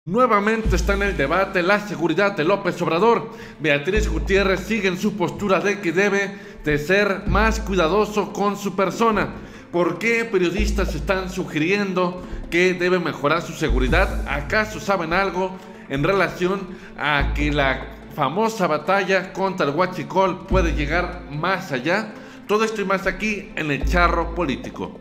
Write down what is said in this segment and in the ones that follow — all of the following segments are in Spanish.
Nuevamente está en el debate la seguridad de López Obrador. Beatriz Gutiérrez sigue en su postura de que debe de ser más cuidadoso con su persona. ¿Por qué periodistas están sugiriendo que debe mejorar su seguridad? ¿Acaso saben algo en relación a que la famosa batalla contra el huachicol puede llegar más allá? Todo esto y más aquí en el Charro Político.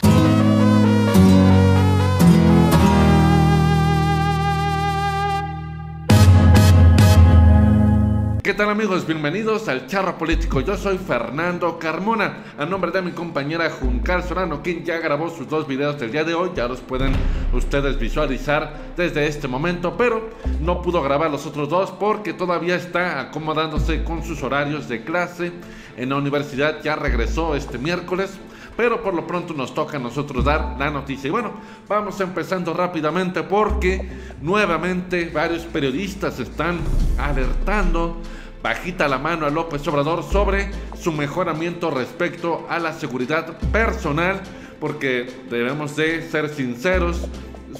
¿Qué tal, amigos? Bienvenidos al Charro Político. Yo soy Fernando Carmona, a nombre de mi compañera Juncal Solano, quien ya grabó sus dos videos del día de hoy. Ya los pueden ustedes visualizar desde este momento, pero no pudo grabar los otros dos porque todavía está acomodándose con sus horarios de clase en la universidad. Ya regresó este miércoles, pero por lo pronto nos toca a nosotros dar la noticia. Y bueno, vamos empezando rápidamente porque nuevamente varios periodistas están alertando bajita la mano a López Obrador sobre su mejoramiento respecto a la seguridad personal, porque debemos de ser sinceros,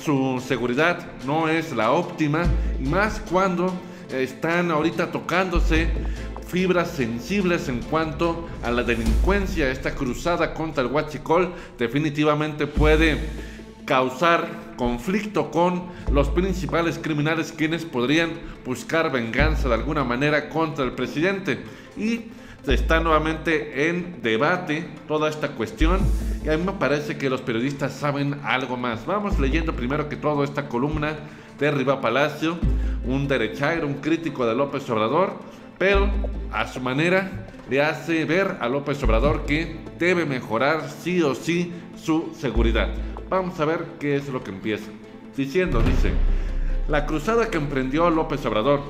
su seguridad no es la óptima, y más cuando están ahorita tocándose fibras sensibles en cuanto a la delincuencia. Esta cruzada contra el huachicol definitivamente puede causar conflicto con los principales criminales, quienes podrían buscar venganza de alguna manera contra el presidente. Y está nuevamente en debate toda esta cuestión, y a mí me parece que los periodistas saben algo más. Vamos leyendo primero que todo esta columna de Riva Palacio, un derechairo, un crítico de López Obrador, pero a su manera le hace ver a López Obrador que debe mejorar sí o sí su seguridad. Vamos a ver qué es lo que empieza dice: la cruzada que emprendió López Obrador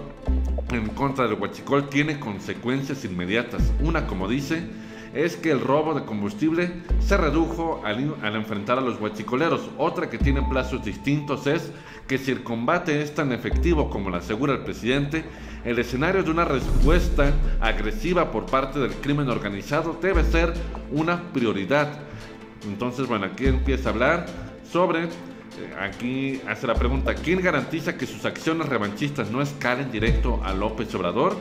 en contra del huachicol tiene consecuencias inmediatas. Una, como dice, es que el robo de combustible se redujo al enfrentar a los huachicoleros. Otra, que tiene plazos distintos, es que si el combate es tan efectivo como lo asegura el presidente, el escenario de una respuesta agresiva por parte del crimen organizado debe ser una prioridad. Entonces, bueno, aquí empieza a hablar sobre, aquí hace la pregunta: ¿quién garantiza que sus acciones revanchistas no escalen directo a López Obrador?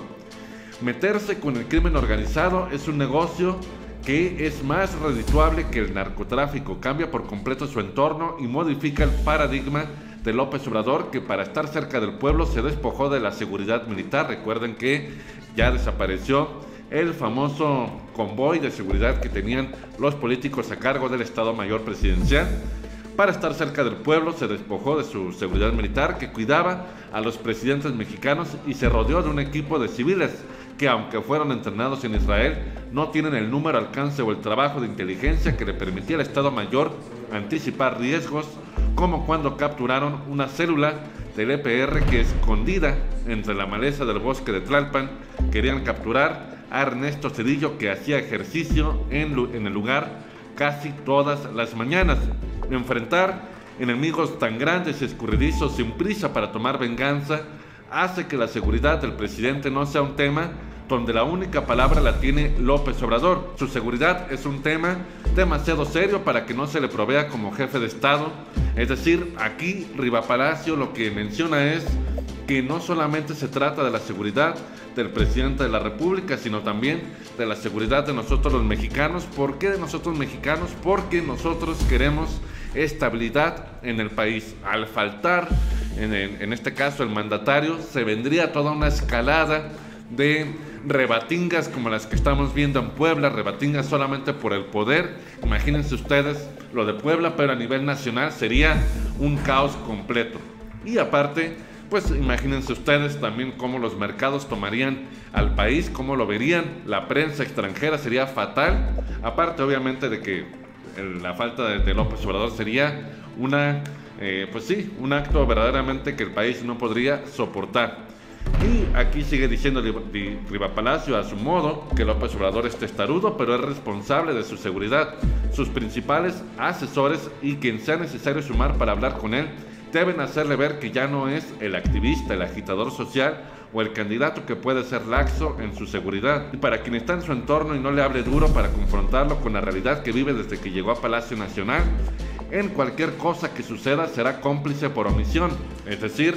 Meterse con el crimen organizado es un negocio que es más redituable que el narcotráfico. Cambia por completo su entorno y modifica el paradigma de López Obrador, que para estar cerca del pueblo se despojó de la seguridad militar. Recuerden que ya desapareció el famoso convoy de seguridad que tenían los políticos a cargo del Estado Mayor Presidencial. Para estar cerca del pueblo se despojó de su seguridad militar, que cuidaba a los presidentes mexicanos, y se rodeó de un equipo de civiles que, aunque fueron entrenados en Israel, no tienen el número, alcance o el trabajo de inteligencia que le permitía al Estado Mayor anticipar riesgos, como cuando capturaron una célula del EPR que, escondida entre la maleza del bosque de Tlalpan, querían capturar a Ernesto Zedillo, que hacía ejercicio en el lugar casi todas las mañanas. Enfrentar enemigos tan grandes y escurridizos sin prisa para tomar venganza hace que la seguridad del presidente no sea un tema donde la única palabra la tiene López Obrador. Su seguridad es un tema demasiado serio para que no se le provea como jefe de Estado. Es decir, aquí Riva Palacio lo que menciona es que no solamente se trata de la seguridad del presidente de la República, sino también de la seguridad de nosotros los mexicanos. ¿Por qué de nosotros mexicanos? Porque nosotros queremos estabilidad en el país. Al faltar, en este caso, el mandatario, se vendría toda una escalada de rebatingas como las que estamos viendo en Puebla, rebatingas solamente por el poder. Imagínense ustedes lo de Puebla, pero a nivel nacional sería un caos completo. Y aparte, pues imagínense ustedes también cómo los mercados tomarían al país, cómo lo verían. La prensa extranjera sería fatal. Aparte, obviamente, de que la falta de López Obrador sería un acto verdaderamente que el país no podría soportar. Y aquí sigue diciendo Riva Palacio, a su modo, que López Obrador es testarudo, pero es responsable de su seguridad. Sus principales asesores y quien sea necesario sumar para hablar con él deben hacerle ver que ya no es el activista, el agitador social o el candidato que puede ser laxo en su seguridad. Y para quien está en su entorno y no le hable duro para confrontarlo con la realidad que vive desde que llegó a Palacio Nacional, en cualquier cosa que suceda será cómplice por omisión. Es decir,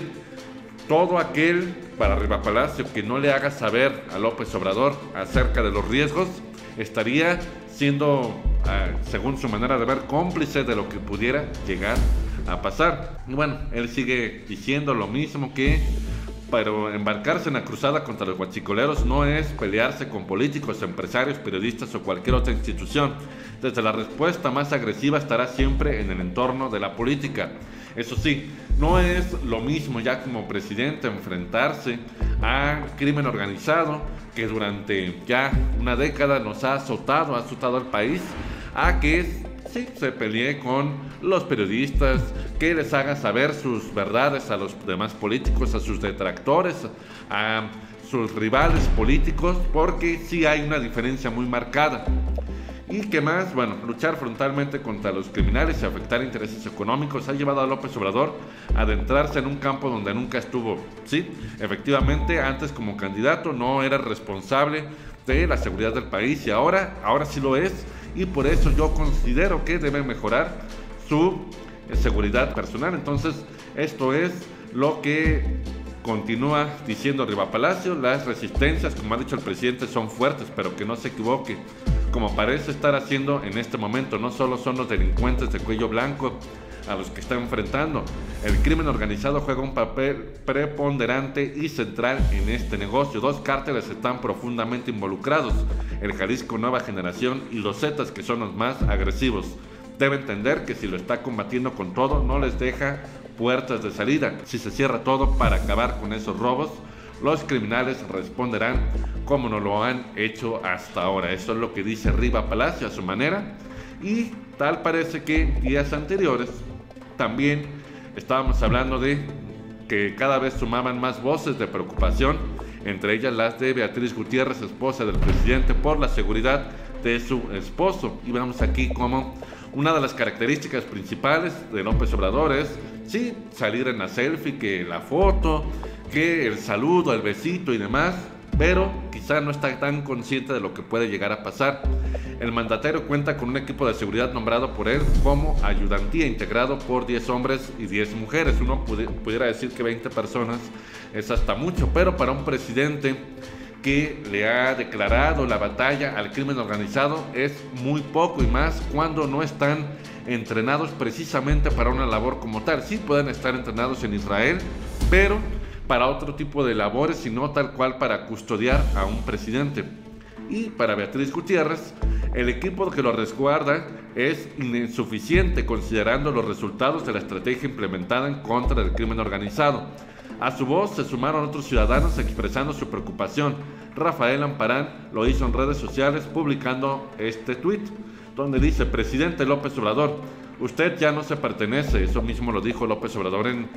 todo aquel para Riva Palacio que no le haga saber a López Obrador acerca de los riesgos estaría siendo, según su manera de ver, cómplice de lo que pudiera llegar a pasar. Y bueno, él sigue diciendo lo mismo, que pero embarcarse en la cruzada contra los guachicoleros no es pelearse con políticos, empresarios, periodistas o cualquier otra institución. Desde la respuesta más agresiva estará siempre en el entorno de la política. Eso sí, no es lo mismo ya como presidente enfrentarse a crimen organizado que durante ya una década nos ha azotado al país, a que sí, se pelee con los periodistas, que les haga saber sus verdades a los demás políticos, a sus detractores, a sus rivales políticos, porque sí hay una diferencia muy marcada. ¿Y qué más? Bueno, luchar frontalmente contra los criminales y afectar intereses económicos ha llevado a López Obrador a adentrarse en un campo donde nunca estuvo. Sí, efectivamente, antes como candidato no era responsable de la seguridad del país y ahora sí lo es, y por eso yo considero que debe mejorar su seguridad personal. Entonces, esto es lo que continúa diciendo Riva Palacio. Las resistencias, como ha dicho el presidente, son fuertes, pero que no se equivoque, como parece estar haciendo en este momento. No solo son los delincuentes de cuello blanco a los que está enfrentando. El crimen organizado juega un papel preponderante y central en este negocio. Dos cárteles están profundamente involucrados: el Jalisco Nueva Generación y los Zetas, que son los más agresivos. Debe entender que si lo está combatiendo con todo, no les deja puertas de salida. Si se cierra todo para acabar con esos robos, los criminales responderán como no lo han hecho hasta ahora. Eso es lo que dice Riva Palacio a su manera. Y tal parece que días anteriores también estábamos hablando de que cada vez sumaban más voces de preocupación, entre ellas las de Beatriz Gutiérrez, esposa del presidente, por la seguridad de su esposo. Y vemos aquí como una de las características principales de López Obrador es, sí, salir en la selfie, que la foto, que el saludo, el besito y demás, pero quizá no está tan consciente de lo que puede llegar a pasar. El mandatario cuenta con un equipo de seguridad nombrado por él como ayudantía, integrado por 10 hombres y 10 mujeres. Uno pudiera decir que 20 personas es hasta mucho, pero para un presidente que le ha declarado la batalla al crimen organizado es muy poco, y más cuando no están entrenados precisamente para una labor como tal. Sí pueden estar entrenados en Israel, pero para otro tipo de labores y no tal cual para custodiar a un presidente. Y para Beatriz Gutiérrez, el equipo que lo resguarda es insuficiente considerando los resultados de la estrategia implementada en contra del crimen organizado. A su voz se sumaron otros ciudadanos expresando su preocupación. Rafael Amparán lo hizo en redes sociales publicando este tuit, donde dice: presidente López Obrador, usted ya no se pertenece. Eso mismo lo dijo López Obrador en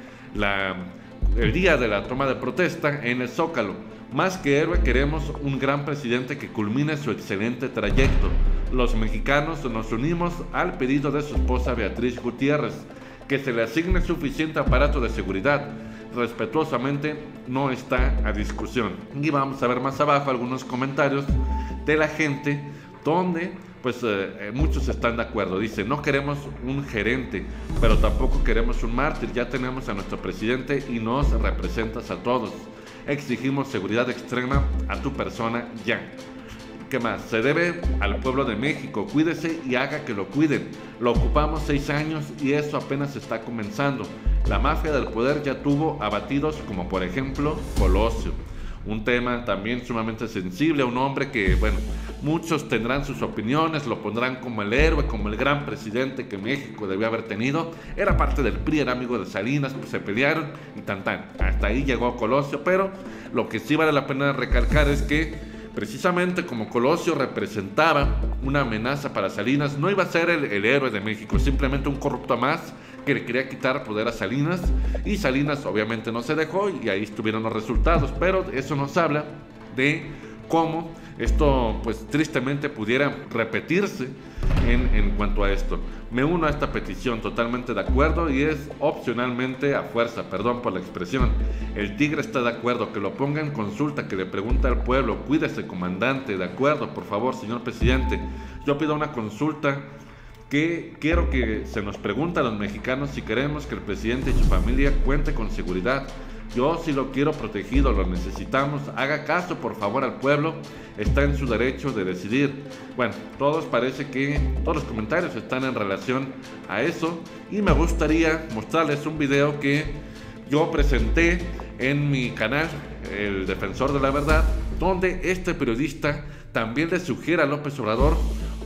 el día de la toma de protesta en el Zócalo. Más que héroe, queremos un gran presidente que culmine su excelente trayecto. Los mexicanos nos unimos al pedido de su esposa Beatriz Gutiérrez, que se le asigne suficiente aparato de seguridad. Respetuosamente, no está a discusión. Y vamos a ver más abajo algunos comentarios de la gente donde muchos están de acuerdo. Dice: no queremos un gerente, pero tampoco queremos un mártir. Ya tenemos a nuestro presidente y nos representas a todos. Exigimos seguridad extrema a tu persona ya. ¿Qué más? Se debe al pueblo de México. Cuídese y haga que lo cuiden. Lo ocupamos 6 años y eso apenas está comenzando. La mafia del poder ya tuvo abatidos como por ejemplo Colosio. Un tema también sumamente sensible, un hombre que, muchos tendrán sus opiniones, lo pondrán como el héroe, como el gran presidente que México debió haber tenido. Era parte del PRI, era amigo de Salinas, se pelearon y tan. Hasta ahí llegó Colosio, pero lo que sí vale la pena recalcar es que precisamente como Colosio representaba una amenaza para Salinas, no iba a ser el héroe de México, simplemente un corrupto más que le quería quitar poder a Salinas, y Salinas obviamente no se dejó y ahí estuvieron los resultados. Pero eso nos habla de cómo esto tristemente pudiera repetirse en cuanto a esto. Me uno a esta petición, totalmente de acuerdo, y es opcionalmente a fuerza, perdón por la expresión. El tigre está de acuerdo, que lo ponga en consulta, que le pregunte al pueblo. Cuídese, comandante, de acuerdo, por favor, señor presidente. Yo pido una consulta que quiero que se nos pregunte a los mexicanos si queremos que el presidente y su familia cuente con seguridad. Yo sí lo quiero protegido, lo necesitamos. Haga caso, por favor, al pueblo. Está en su derecho de decidir. Bueno, parece que todos los comentarios están en relación a eso. Y me gustaría mostrarles un video que yo presenté en mi canal, El Defensor de la Verdad, donde este periodista también le sugiere a López Obrador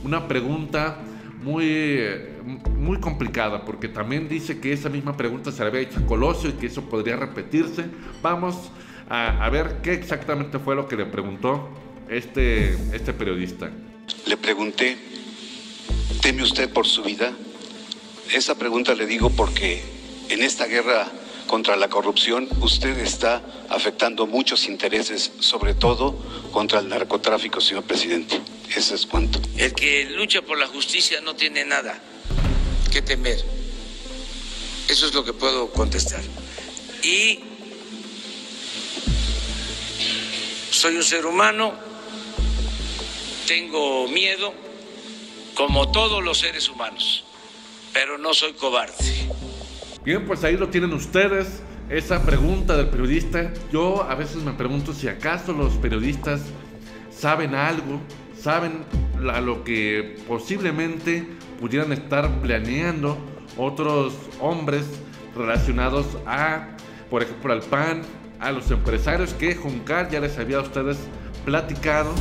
una pregunta muy complicada, porque también dice que esa misma pregunta se le había hecho a Colosio y que eso podría repetirse. Vamos a ver qué exactamente fue lo que le preguntó este periodista. Le pregunté, ¿teme usted por su vida? Esa pregunta le digo porque en esta guerra contra la corrupción usted está afectando muchos intereses, sobre todo contra el narcotráfico, señor presidente. Eso es cuanto. El que lucha por la justicia no tiene nada que temer. Eso es lo que puedo contestar. Y soy un ser humano, tengo miedo, como todos los seres humanos, pero no soy cobarde. Bien, pues ahí lo tienen ustedes, esa pregunta del periodista. Yo a veces me pregunto si acaso los periodistas saben algo, saben a lo que posiblemente pudieran estar planeando otros hombres relacionados a, por ejemplo, al PAN, a los empresarios que Juncal ya les había a ustedes platicado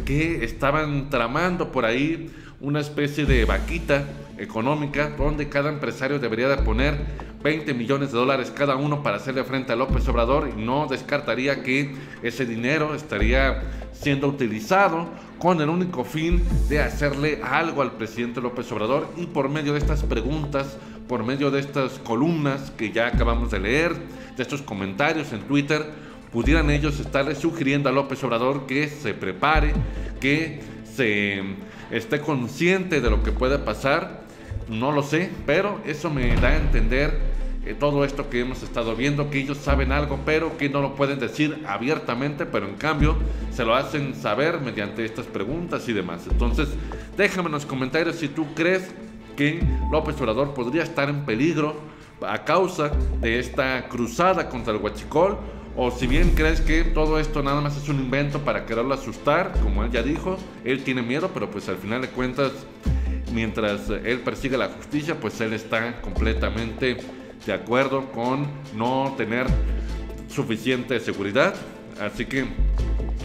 que estaban tramando por ahí una especie de vaquita económica donde cada empresario debería de poner 20 millones de dólares cada uno para hacerle frente a López Obrador, y no descartaría que ese dinero estaría siendo utilizado con el único fin de hacerle algo al presidente López Obrador. Y por medio de estas preguntas, por medio de estas columnas que ya acabamos de leer, de estos comentarios en Twitter, pudieran ellos estarle sugiriendo a López Obrador que se prepare, que se esté consciente de lo que puede pasar. No lo sé, pero eso me da a entender todo esto que hemos estado viendo, que ellos saben algo, pero que no lo pueden decir abiertamente, pero en cambio se lo hacen saber mediante estas preguntas y demás. Entonces, déjame en los comentarios si tú crees que López Obrador podría estar en peligro a causa de esta cruzada contra el huachicol, o si bien crees que todo esto nada más es un invento para quererlo asustar. Como él ya dijo, él tiene miedo, pero pues al final de cuentas, mientras él persigue la justicia, pues él está completamente de acuerdo con no tener suficiente seguridad. Así que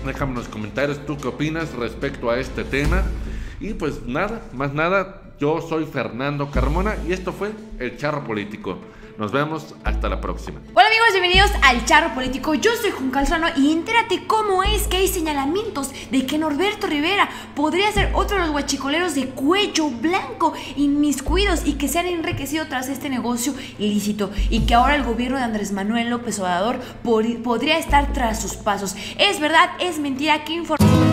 déjame en los comentarios tú qué opinas respecto a este tema. Y pues nada, más nada, yo soy Fernando Carmona y esto fue El Charro Político. Nos vemos hasta la próxima. Hola amigos, bienvenidos al Charro Político. Yo soy Juncal Solano y entérate cómo es que hay señalamientos de que Norberto Rivera podría ser otro de los guachicoleros de cuello blanco inmiscuidos y que se han enriquecido tras este negocio ilícito, y que ahora el gobierno de Andrés Manuel López Obrador podría estar tras sus pasos. ¿Es verdad? ¿Es mentira? ¿Qué información?